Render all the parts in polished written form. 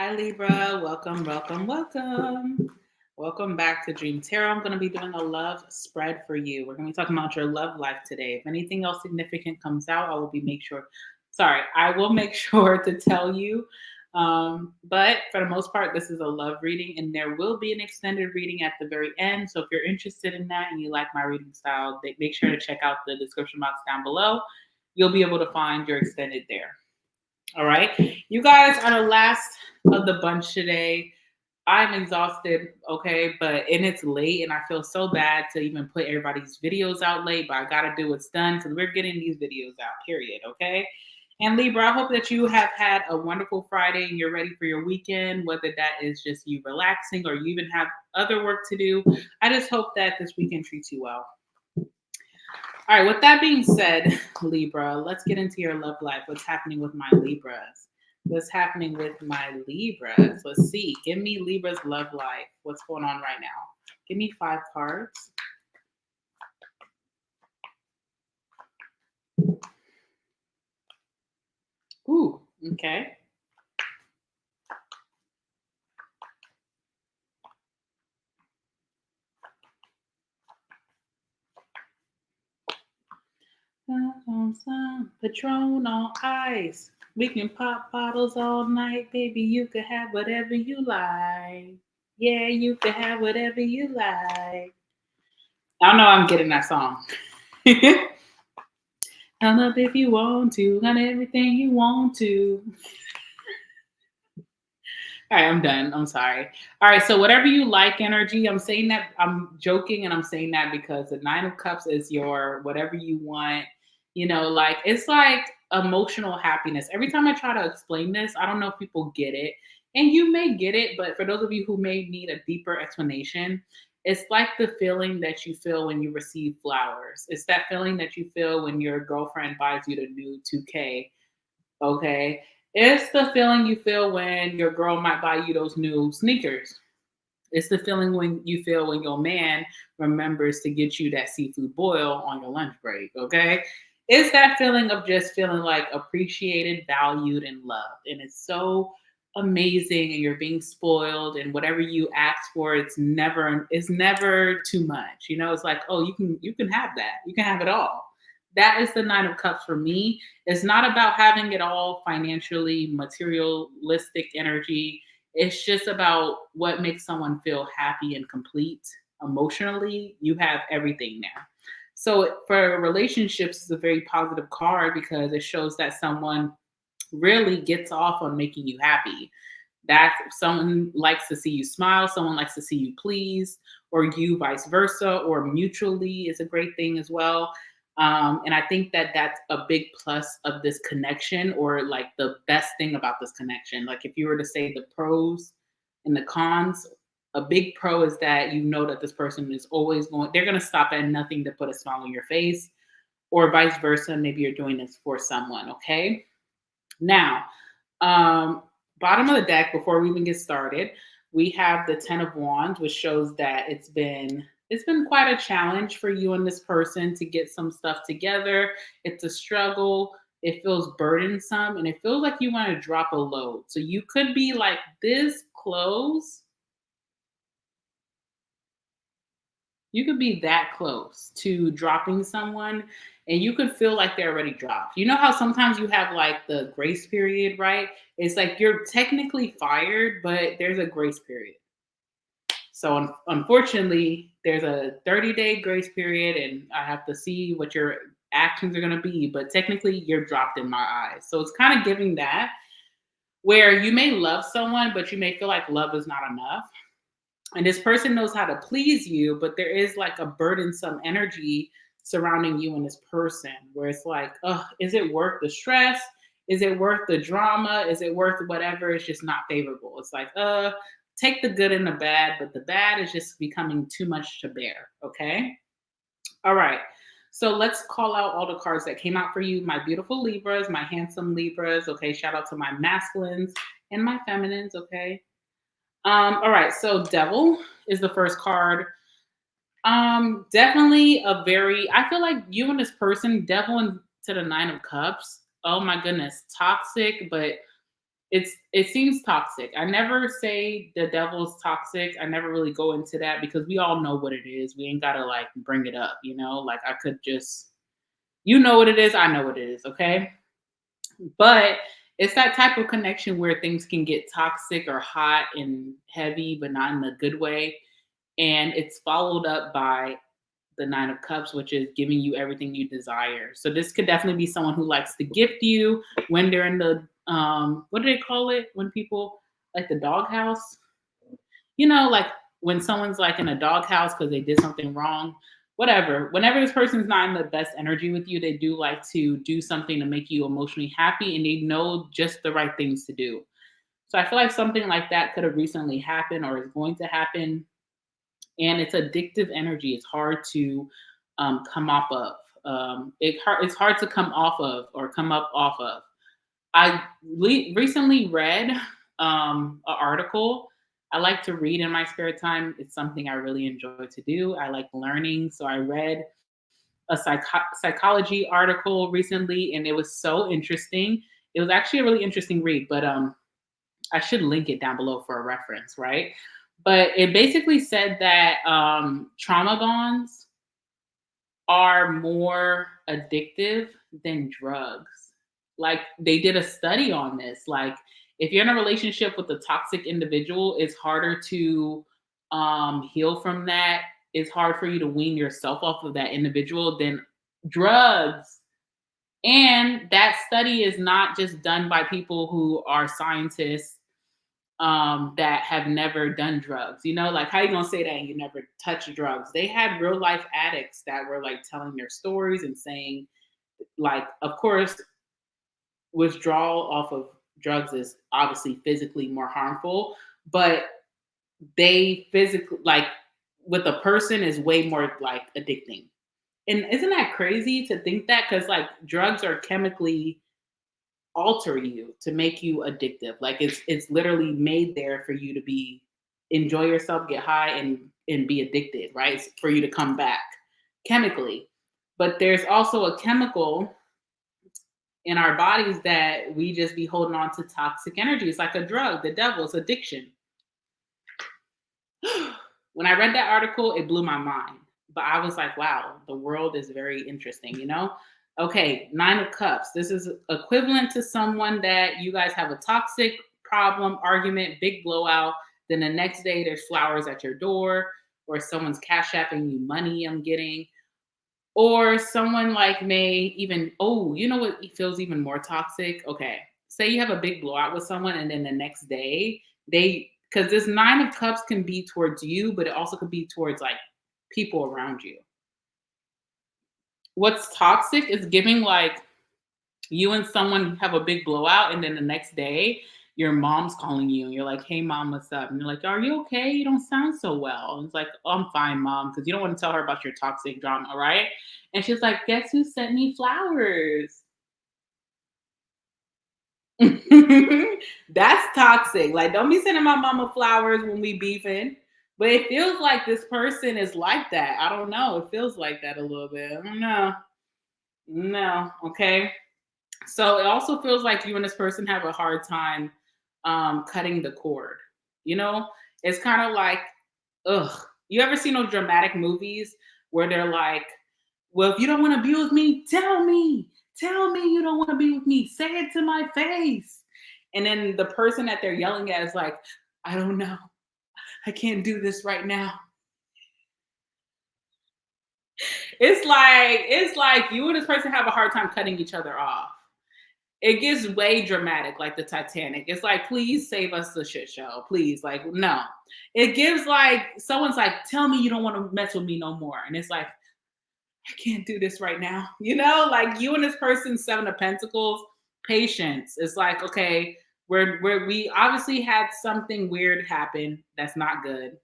Hi, Libra. Welcome, welcome, welcome. Welcome back to Dream Tarot. I'm going to be doing a love spread for you. We're going to be talking about your love life today. If anything else significant comes out, I will make sure to tell you. But for the most part, this is a love reading, and there will be an extended reading at the very end. So if you're interested in that and you like my reading style, make sure to check out the description box down below. You'll be able to find your extended there. All right. You guys are the last of the bunch today. I'm exhausted, okay, and it's late and I feel so bad to even put everybody's videos out late, but I gotta do what's done because we're getting these videos out, period. Okay. And Libra, I hope that you have had a wonderful Friday and you're ready for your weekend, whether that is just you relaxing or you even have other work to do. I just hope that this weekend treats you well. All right, with that being said, Libra, let's get into your love life. What's happening with my Libras? What's happening with my Libras? Let's see. Give me Libra's love life. What's going on right now? Give me 5 cards. Ooh, okay. Some Patron on ice. We can pop bottles all night, baby. You can have whatever you like. Yeah, you can have whatever you like. I don't know. I'm getting that song. Come up if you want to, got everything you want to. All right, I'm done. I'm sorry. All right, so whatever you like energy, I'm saying that, I'm joking and I'm saying that because the Nine of Cups is your whatever you want. Like it's like emotional happiness. Every time I try to explain this, I don't know if people get it. And you may get it, but for those of you who may need a deeper explanation, it's like the feeling that you feel when you receive flowers. It's that feeling that you feel when your girlfriend buys you the new 2K. Okay. It's the feeling you feel when your girl might buy you those new sneakers. It's the feeling when you feel when your man remembers to get you that seafood boil on your lunch break. Okay. It's that feeling of just feeling like appreciated, valued, and loved. And it's so amazing and you're being spoiled and whatever you ask for, it's never too much. It's like, oh, you can have that. You can have it all. That is the Nine of Cups for me. It's not about having it all financially, materialistic energy. It's just about what makes someone feel happy and complete emotionally. You have everything there. So for relationships, it's a very positive card because it shows that someone really gets off on making you happy. That someone likes to see you smile, someone likes to see you pleased, or you vice versa, or mutually is a great thing as well. And I think that that's a big plus of this connection, or like the best thing about this connection. Like if you were to say the pros and the cons, a big pro is that you know that this person is always they're going to stop at nothing to put a smile on your face, or vice versa. Maybe you're doing this for someone, okay? Now, um, bottom of the deck, before we even get started, we have the Ten of Wands, which shows that it's been quite a challenge for you and this person to get some stuff together. It's a struggle. It feels burdensome, and it feels like you want to drop a load. So you could be like this close. You could be that close to dropping someone and you could feel like they're already dropped. You know how sometimes you have like the grace period, right? It's like you're technically fired, but there's a grace period. So unfortunately, there's a 30-day grace period and I have to see what your actions are going to be, but technically you're dropped in my eyes. So it's kind of giving that where you may love someone, but you may feel like love is not enough, and this person knows how to please you, but there is like a burdensome energy surrounding you and this person where it's like, oh, is it worth the stress? Is it worth the drama? Is it worth whatever? It's just not favorable. It's like, take the good and the bad, but the bad is just becoming too much to bear. Okay. All right. So let's call out all the cards that came out for you, my beautiful Libras, my handsome Libras. Okay. Shout out to my masculines and my feminines. Okay. All right, so Devil is the first card. Definitely I feel like you and this person, Devil into the Nine of Cups. Oh my goodness, toxic, but it seems toxic. I never say the devil's toxic. I never really go into that because we all know what it is. We ain't gotta like bring it up, you know? Like I could just you know what it is, I know what it is, okay? But it's that type of connection where things can get toxic or hot and heavy, but not in a good way. And it's followed up by the Nine of Cups, which is giving you everything you desire. So this could definitely be someone who likes to gift you when they're in the what do they call it? When people like the doghouse? You know, like when someone's like in a doghouse because they did something wrong, whatever. Whenever this person's not in the best energy with you, they do like to do something to make you emotionally happy and they know just the right things to do. So I feel like something like that could have recently happened or is going to happen. And it's addictive energy. It's hard to come off of. It's hard to come off of or come up off of. I recently read an article. I like to read in my spare time. It's something I really enjoy to do. I like learning. So I read a psychology article recently, and it was so interesting. It was actually a really interesting read, but I should link it down below for a reference, right? But it basically said that trauma bonds are more addictive than drugs. Like they did a study on this. Like if you're in a relationship with a toxic individual, it's harder to heal from that. It's hard for you to wean yourself off of that individual than drugs. And that study is not just done by people who are scientists that have never done drugs. You know, like how you gonna say that and you never touch drugs? They had real life addicts that were like telling their stories and saying, like, of course, withdrawal off of drugs is obviously physically more harmful, but they physically like with a person is way more like addicting. And isn't that crazy to think that? Because like drugs are chemically alter you to make you addictive. Like it's literally made there for you to be enjoy yourself, get high, and be addicted, right? It's for you to come back chemically. But there's also a chemical in our bodies that we just be holding on to toxic energy. It's like a drug, the devil's addiction. When I read that article, it blew my mind. But I was like, wow, the world is very interesting, you know? Okay, Nine of Cups. This is equivalent to someone that you guys have a toxic problem, argument, big blowout. Then the next day, there's flowers at your door, or someone's cash apping you money, I'm getting. Or someone like may even, oh, you know what feels even more toxic? Okay. Say you have a big blowout with someone, and then the next day, because this Nine of Cups can be towards you, but it also could be towards like people around you. What's toxic is giving like you and someone have a big blowout, and then the next day, your mom's calling you, and you're like, "Hey, mom, what's up?" And you're like, "Are you okay? You don't sound so well." And it's like, "Oh, I'm fine, mom," because you don't want to tell her about your toxic drama, right? And she's like, "Guess who sent me flowers?" That's toxic. Like, don't be sending my mama flowers when we beefing. But it feels like this person is like that. I don't know. It feels like that a little bit. I don't know. No. Okay. So it also feels like you and this person have a hard time cutting the cord. You know, it's kind of like, ugh. You ever seen those dramatic movies where they're like, well, if you don't want to be with me, tell me. Tell me you don't want to be with me. Say it to my face. And then the person that they're yelling at is like, I don't know. I can't do this right now. It's like you and this person have a hard time cutting each other off. It gets way dramatic, like the Titanic. It's like, please save us the shit show. Please. Like, no. It gives like someone's like, tell me you don't want to mess with me no more. And it's like, I can't do this right now. You know, like you and this person, Seven of Pentacles, patience. It's like, okay, we obviously had something weird happen that's not good.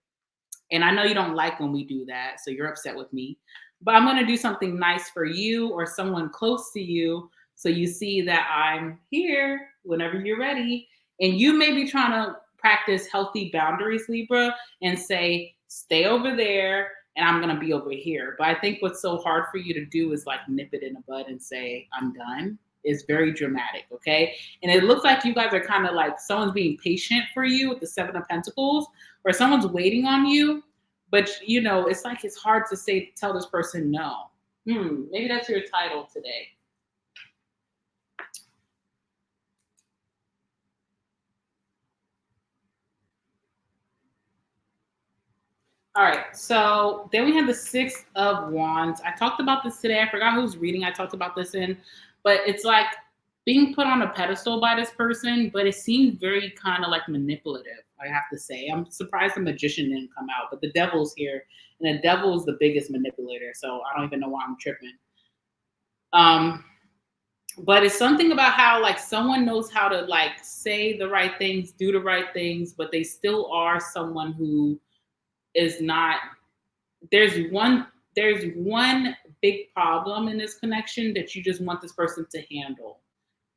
And I know you don't like when we do that, so you're upset with me. But I'm going to do something nice for you or someone close to you so you see that I'm here whenever you're ready. And you may be trying to practice healthy boundaries, Libra, and say, stay over there and I'm going to be over here. But I think what's so hard for you to do is like nip it in the bud and say, I'm done. is very dramatic, okay? And it looks like you guys are kind of like someone's being patient for you with the Seven of Pentacles, or someone's waiting on you, but you know, it's like it's hard to tell this person no. Maybe that's your title today. All right, so then we have the Six of Wands. I talked about this today. I forgot whose reading I talked about this in, but it's like being put on a pedestal by this person, but it seems very kind of like manipulative, I have to say. I'm surprised the Magician didn't come out, but the Devil's here, and the Devil is the biggest manipulator, so I don't even know why I'm tripping. But it's something about how like someone knows how to like say the right things, do the right things, but they still are someone who is not. There's one big problem in this connection that you just want this person to handle.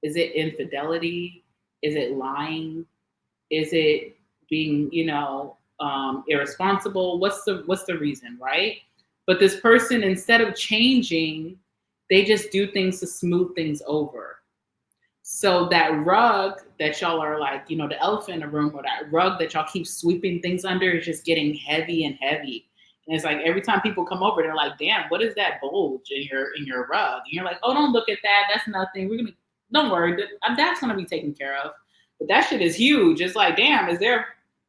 Is it infidelity? Is it lying? Is it being, irresponsible? What's the reason, right? But this person, instead of changing, they just do things to smooth things over. So that rug that y'all are like, the elephant in the room, or that rug that y'all keep sweeping things under, is just getting heavy and heavy. And it's like every time people come over, they're like, "Damn, what is that bulge in your rug?" And you're like, "Oh, don't look at that. That's nothing. Don't worry. That's gonna be taken care of." But that shit is huge. It's like, damn, is there a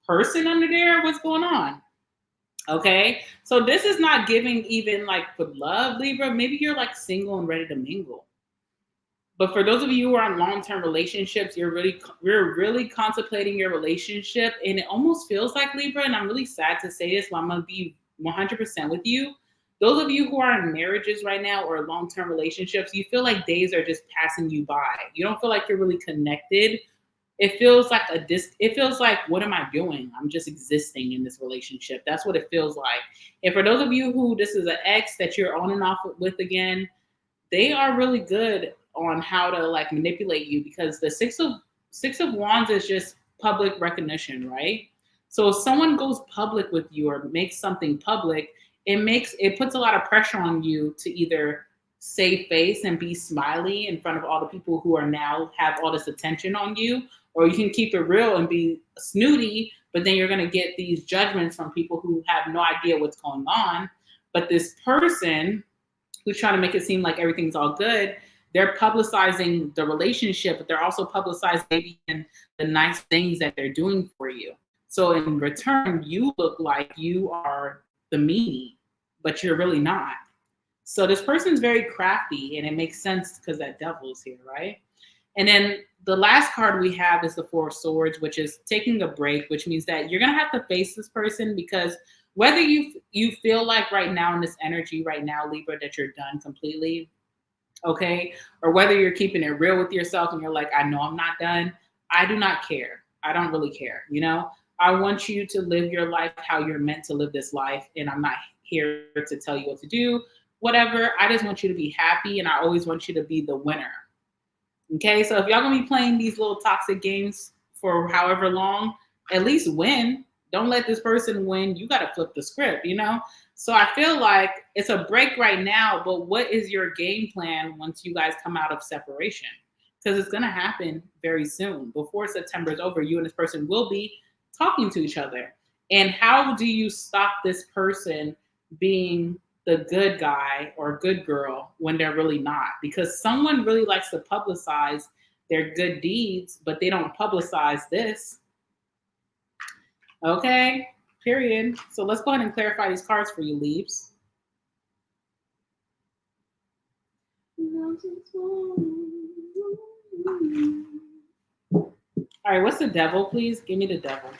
person under there? What's going on? Okay, so this is not giving even like for love, Libra. Maybe you're like single and ready to mingle. But for those of you who are in long-term relationships, you're really contemplating your relationship, and it almost feels like, Libra, and I'm really sad to say this, but I'm gonna be 100% with you. Those of you who are in marriages right now or long-term relationships, you feel like days are just passing you by. You don't feel like you're really connected. It feels like it feels like, what am I doing? I'm just existing in this relationship. That's what it feels like. And for those of you who this is an ex that you're on and off with again, they are really good on how to like manipulate you, because the six of wands is just public recognition, right? So if someone goes public with you or makes something public, it puts a lot of pressure on you to either save face and be smiley in front of all the people who are now have all this attention on you, or you can keep it real and be snooty, but then you're going to get these judgments from people who have no idea what's going on. But this person who's trying to make it seem like everything's all good, they're publicizing the relationship, but they're also publicizing maybe the nice things that they're doing for you. So in return, you look like you are the meanie, but you're really not. So this person's very crafty, and it makes sense because that devil is here, right? And then the last card we have is the Four of Swords, which is taking a break, which means that you're going to have to face this person, because whether you feel like right now in this energy right now, Libra, that you're done completely, okay, or whether you're keeping it real with yourself and you're like, I know I'm not done, I do not care. I don't really care. I want you to live your life how you're meant to live this life, and I'm not here to tell you what to do, whatever. I just want you to be happy, and I always want you to be the winner. Okay, so if y'all gonna be playing these little toxic games for however long, at least win. Don't let this person win. You gotta flip the script, So I feel like it's a break right now, but what is your game plan once you guys come out of separation? Because it's gonna happen very soon. Before September is over, you and this person will be talking to each other. And how do you stop this person being the good guy or good girl when they're really not? Because someone really likes to publicize their good deeds, but they don't publicize this. Okay, period. So let's go ahead and clarify these cards for you, Leaves. All right, what's the devil, please? Give me the devil.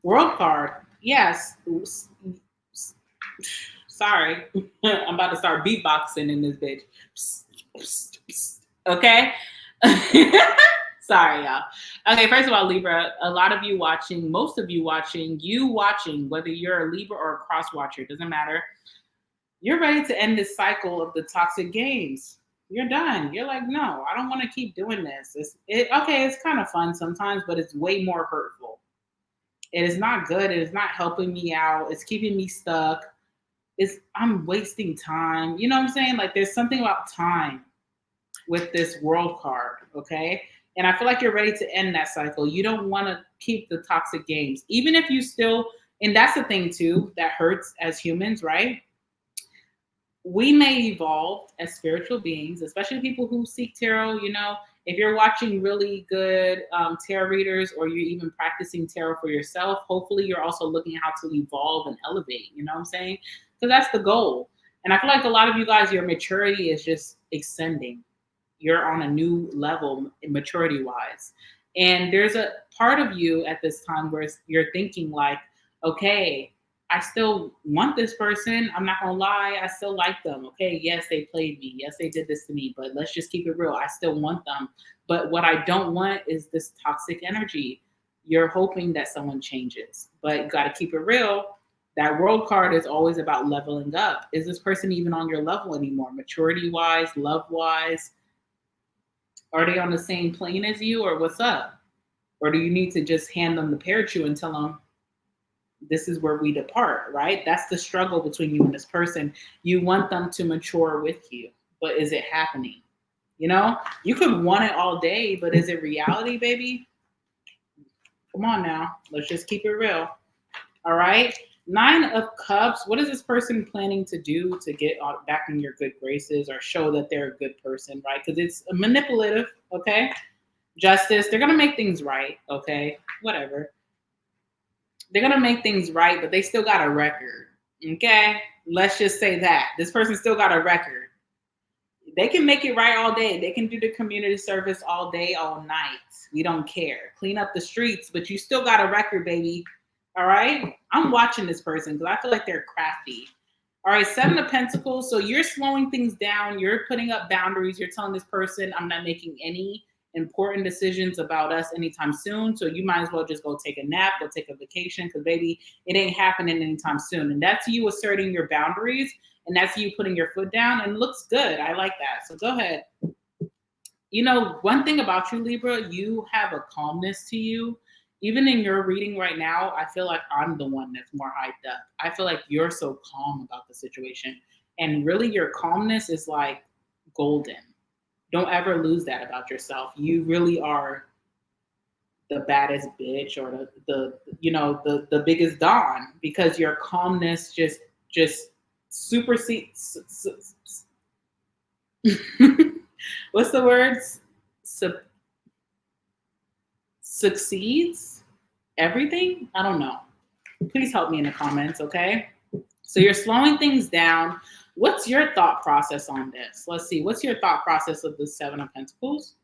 World card. Yes. Sorry. I'm about to start beatboxing in this bitch. Okay? Sorry, y'all. Okay, first of all, Libra, a lot of you watching, most of you watching, whether you're a Libra or a cross watcher, doesn't matter. You're ready to end this cycle of the toxic games. You're done. You're like, no, I don't want to keep doing this. It's kind of fun sometimes, but it's way more hurtful. It is not good. It is not helping me out. It's keeping me stuck. I'm wasting time. You know what I'm saying? Like there's something about time with this world card, okay? And I feel like you're ready to end that cycle. You don't want to keep the toxic games. Even if you still, and that's the thing too that hurts as humans, right? We may evolve as spiritual beings, especially people who seek tarot. You know, if you're watching really good tarot readers or you're even practicing tarot for yourself, hopefully you're also looking how to evolve and elevate. You know what I'm saying? Because that's the goal. And I feel like a lot of you guys, your maturity is just ascending. You're on a new level maturity wise. And there's a part of you at this time where you're thinking like, okay, I still want this person. I'm not gonna lie, I still like them. Okay, yes, they played me. Yes, they did this to me, but let's just keep it real. I still want them. But what I don't want is this toxic energy. You're hoping that someone changes, but you got to keep it real. That world card is always about leveling up. Is this person even on your level anymore? Maturity wise, love wise? Are they on the same plane as you, or what's up? Or do you need to just hand them the parachute and tell them this is where we depart, right? That's the struggle between you and this person. You want them to mature with you, but is it happening? You know, you could want it all day, but is it reality, baby? Come on now. Let's just keep it real. All right. Nine of Cups. What is this person planning to do to get back in your good graces or show that they're a good person, right? Because it's manipulative, okay? Justice. They're going to make things right, okay? Whatever. They're going to make things right, but they still got a record, okay? Let's just say that. This person still got a record. They can make it right all day. They can do the community service all day, all night. We don't care. Clean up the streets, but you still got a record, baby. All right? I'm watching this person because I feel like they're crafty. All right, Seven of Pentacles. So you're slowing things down. You're putting up boundaries. You're telling this person, I'm not making any important decisions about us anytime soon. So you might as well just go take a nap, go take a vacation, because baby, it ain't happening anytime soon. And that's you asserting your boundaries, and that's you putting your foot down, and it looks good. I like that. So go ahead. You know, one thing about you, Libra, you have a calmness to you. Even in your reading right now, I feel like I'm the one that's more hyped up. I feel like you're so calm about the situation. And really, your calmness is like golden. Don't ever lose that about yourself. You really are the baddest bitch, or the biggest Don, because your calmness just supersedes. What's the word? Succeeds everything? I don't know. Please help me in the comments, okay? So you're slowing things down. What's your thought process on this? Let's see. What's your thought process of the Seven of Pentacles?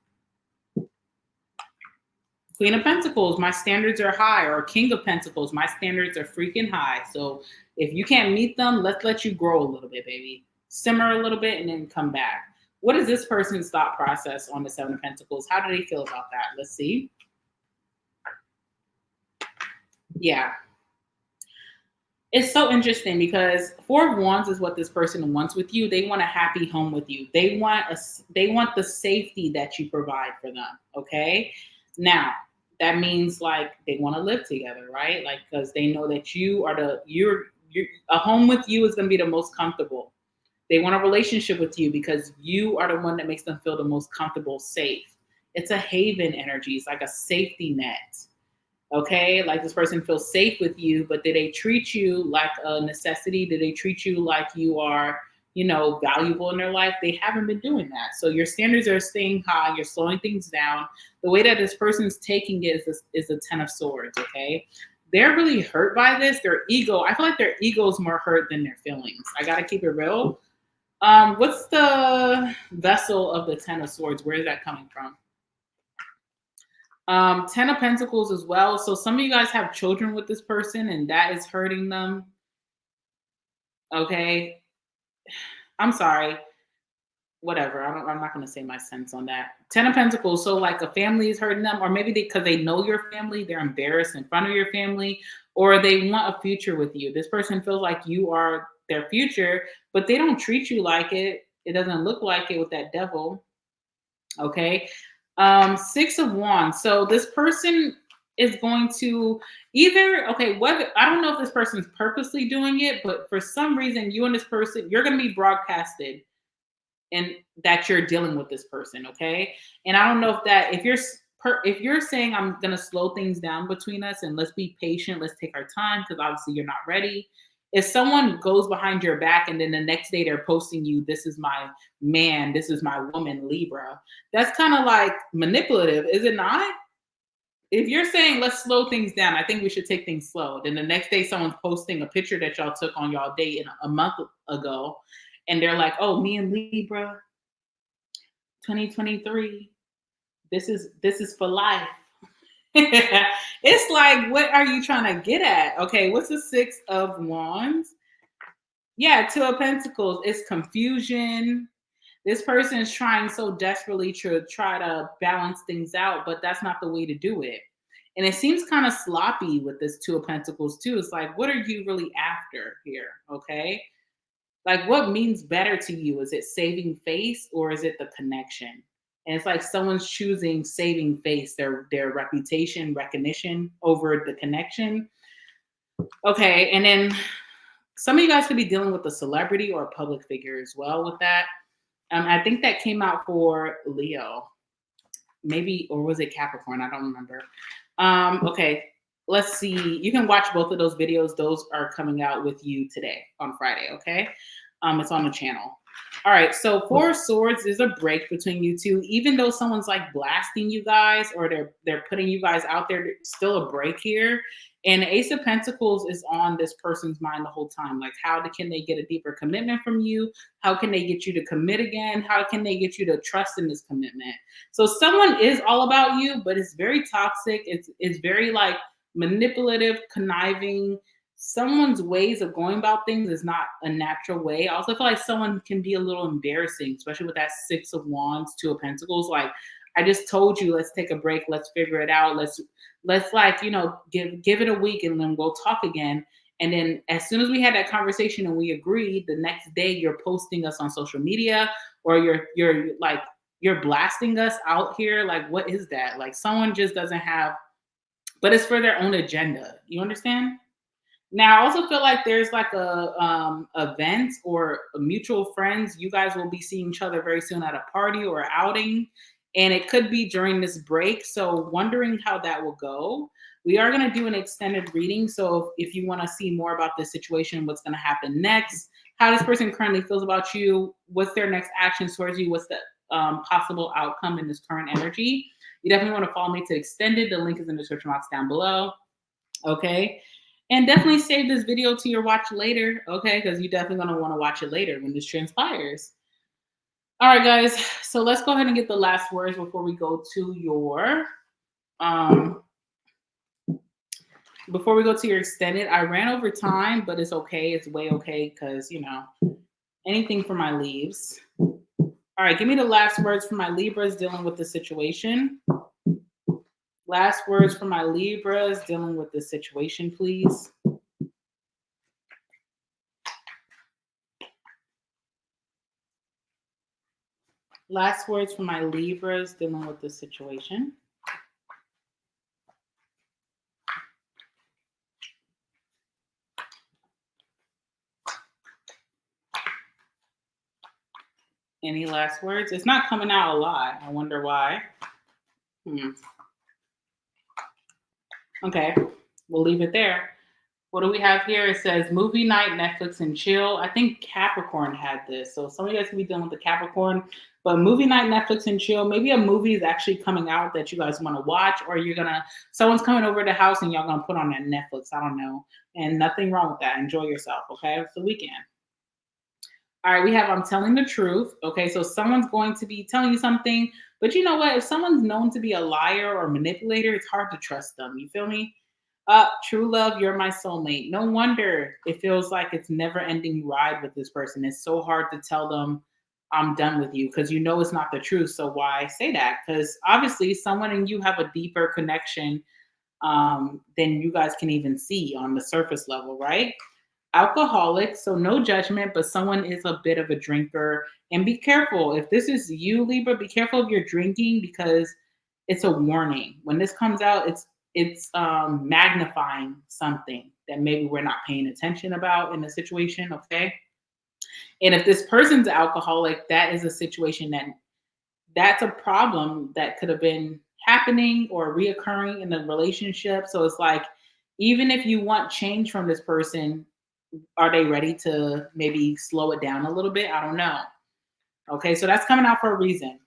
Queen of Pentacles, my standards are high. Or King of Pentacles, my standards are freaking high. So if you can't meet them, let's let you grow a little bit, baby. Simmer a little bit and then come back. What is this person's thought process on the Seven of Pentacles? How do they feel about that? Let's see. Yeah. It's so interesting because Four of Wands is what this person wants with you. They want a happy home with you. They want the safety that you provide for them. Okay. Now that means like they want to live together, right? Like, because they know that you're a home with you is going to be the most comfortable. They want a relationship with you because you are the one that makes them feel the most comfortable, safe. It's a haven energy. It's like a safety net. Okay, like this person feels safe with you, but did they treat you like a necessity? Did they treat you like you are, valuable in their life? They haven't been doing that. So your standards are staying high. You're slowing things down. The way that this person's taking it is the Ten of Swords. Okay, they're really hurt by this. Their ego. I feel like their ego is more hurt than their feelings. I gotta keep it real. What's the vessel of the Ten of Swords? Where is that coming from? Ten of Pentacles as well. So some of you guys have children with this person and that is hurting them. Okay. I'm sorry. Whatever. I'm not going to say my sense on that. Ten of Pentacles. So like a family is hurting them, or maybe because they know your family, they're embarrassed in front of your family, or they want a future with you. This person feels like you are their future, but they don't treat you like it. It doesn't look like it with that devil. Okay. Six of Wands. So this person is going to either, okay, whether, I don't know if this person's purposely doing it, but for some reason, you and this person, you're going to be broadcasted and that you're dealing with this person, okay? And I don't know if that, if you're saying I'm gonna slow things down between us and let's be patient, let's take our time because obviously you're not ready. If someone goes behind your back and then the next day they're posting you, this is my man, this is my woman, Libra, that's kind of like manipulative, is it not? If you're saying let's slow things down, I think we should take things slow. Then the next day someone's posting a picture that y'all took on y'all date a month ago, and they're like, "Oh, me and Libra, 2023. This is for life." It's like, what are you trying to get at? Okay, what's the Six of Wands? Yeah, Two of Pentacles. It's confusion. This person is trying so desperately to try to balance things out, but that's not the way to do it. And it seems kind of sloppy with this Two of Pentacles too. It's like, what are you really after here? Okay. Like, what means better to you? Is it saving face or is it the connection? And it's like someone's choosing saving face, their reputation, recognition over the connection. Okay, and then some of you guys could be dealing with a celebrity or a public figure as well with that. I think that came out for Leo, maybe, or was it Capricorn? I don't remember. Okay, let's see. You can watch both of those videos. Those are coming out with you today on Friday. Okay, it's on the channel. All right, so Four of Swords is a break between you two. Even though someone's like blasting you guys or they're putting you guys out there, there's still a break here. And the Ace of Pentacles is on this person's mind the whole time. Like, can they get a deeper commitment from you? How can they get you to commit again? How can they get you to trust in this commitment? So someone is all about you, but it's very toxic. It's very like manipulative, conniving. Someone's ways of going about things is not a natural way. I also feel like someone can be a little embarrassing, especially with that Six of Wands, Two of Pentacles. Like, I just told you, let's take a break, let's figure it out, let's like, give it a week and then we'll talk again. And then as soon as we had that conversation and we agreed, the next day you're posting us on social media, or you're blasting us out here. Like, what is that? Like, someone just doesn't have, but it's for their own agenda. You understand? Now, I also feel like there's like a event or a mutual friends. You guys will be seeing each other very soon at a party or outing, and it could be during this break. So, wondering how that will go. We are going to do an extended reading. So, if you want to see more about this situation, what's going to happen next, how this person currently feels about you, what's their next action towards you, what's the possible outcome in this current energy, you definitely want to follow me to extended. The link is in the description box down below. Okay. And definitely save this video to your watch later, okay? Because you're definitely going to want to watch it later when this transpires. All right, guys. So let's go ahead and get the last words before we go to your extended. I ran over time, but it's okay. It's way okay because, anything for my leaves. All right, give me the last words for my Libras dealing with the situation. Last words for my Libras dealing with this situation, please. Last words for my Libras dealing with this situation. Any last words? It's not coming out a lot. I wonder why. Okay, we'll leave it there. What do we have here? It says movie night, Netflix and chill. I think Capricorn had this. So some of you guys can be dealing with the Capricorn, but movie night, Netflix and chill. Maybe a movie is actually coming out that you guys want to watch, or someone's coming over to the house and y'all gonna put on that Netflix. I don't know. And nothing wrong with that. Enjoy yourself, okay? It's the weekend. All right, we have I'm telling the truth. Okay, so someone's going to be telling you something, but you know what? If someone's known to be a liar or manipulator, it's hard to trust them. You feel me? True love, you're my soulmate. No wonder it feels like it's never ending ride with this person. It's so hard to tell them I'm done with you because it's not the truth. So why say that? Because obviously someone and you have a deeper connection than you guys can even see on the surface level, right? Alcoholic, so no judgment, but someone is a bit of a drinker. And be careful. If this is you, Libra, be careful of your drinking because it's a warning. When this comes out, it's magnifying something that maybe we're not paying attention about in the situation. Okay. And if this person's alcoholic, that is a situation that's a problem that could have been happening or reoccurring in the relationship. So it's like, even if you want change from this person, are they ready to maybe slow it down a little bit? I don't know. Okay, so that's coming out for a reason.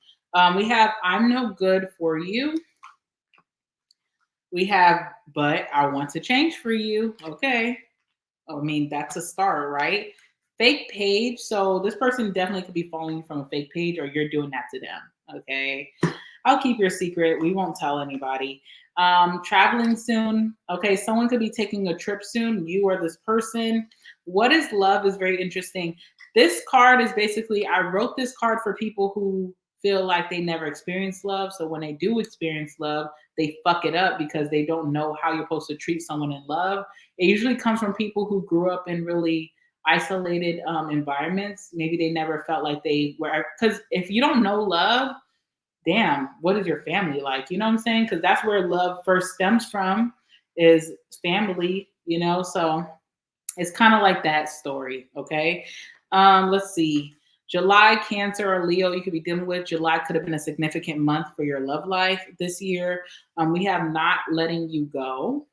We have I'm no good for you. We have but I want to change for you. Okay. I mean, that's a start, right? Fake page. So this person definitely could be following you from a fake page, or you're doing that to them. Okay. I'll keep your secret. We won't tell anybody. Traveling soon. Okay. Someone could be taking a trip soon. You or this person. What is love is very interesting. This card is basically, I wrote this card for people who feel like they never experienced love. So when they do experience love, they fuck it up because they don't know how you're supposed to treat someone in love. It usually comes from people who grew up in really isolated environments. Maybe they never felt like they were, because if you don't know love, damn, what is your family like? You know what I'm saying? Because that's where love first stems from, is family, you know? So it's kind of like that story, okay? Let's see. July, Cancer or Leo, you could be dealing with. July could have been a significant month for your love life this year. We have not letting you go.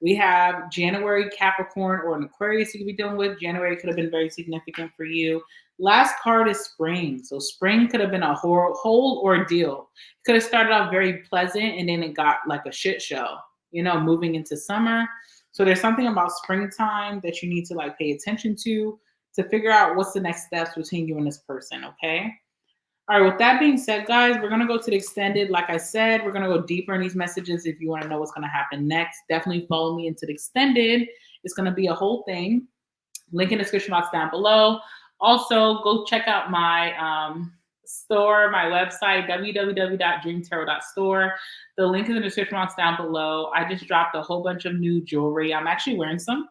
We have January, Capricorn, or an Aquarius you could be dealing with. January could have been very significant for you. Last card is spring. So spring could have been a whole ordeal. It could have started off very pleasant and then it got like a shit show, you know, moving into summer. So there's something about springtime that you need to like pay attention to figure out what's the next steps between you and this person, okay? All right, with that being said, guys, we're going to go to the extended. Like I said, we're going to go deeper in these messages. If you want to know what's going to happen next, definitely follow me into the extended. It's going to be a whole thing. Link in the description box down below. Also, go check out my store, my website, www.dreamtarot.store. The link is in the description box down below. I just dropped a whole bunch of new jewelry. I'm actually wearing some.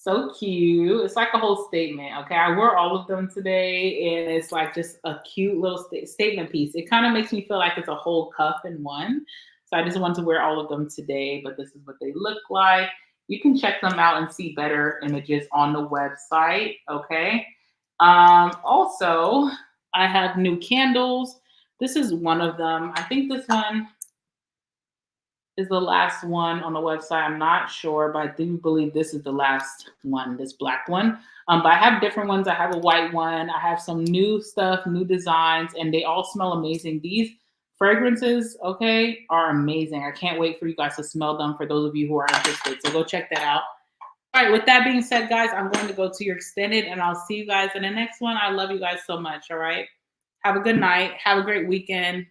So cute. It's like a whole statement. Okay. I wore all of them today and it's like just a cute little statement piece. It kind of makes me feel like it's a whole cuff in one. So I just want to wear all of them today, but this is what they look like. You can check them out and see better images on the website. Okay. Also, I have new candles. This is one of them. I think this one is the last one on the website. I'm not sure, but I do believe this is the last one, this black one. But I have different ones. I have a white one. I have some new stuff, new designs, and they all smell amazing. These fragrances, okay, are amazing. I can't wait for you guys to smell them for those of you who are interested. So go check that out. All right, with that being said, guys, I'm going to go to your extended and I'll see you guys in the next one. I love you guys so much. All right. Have a good night. Have a great weekend.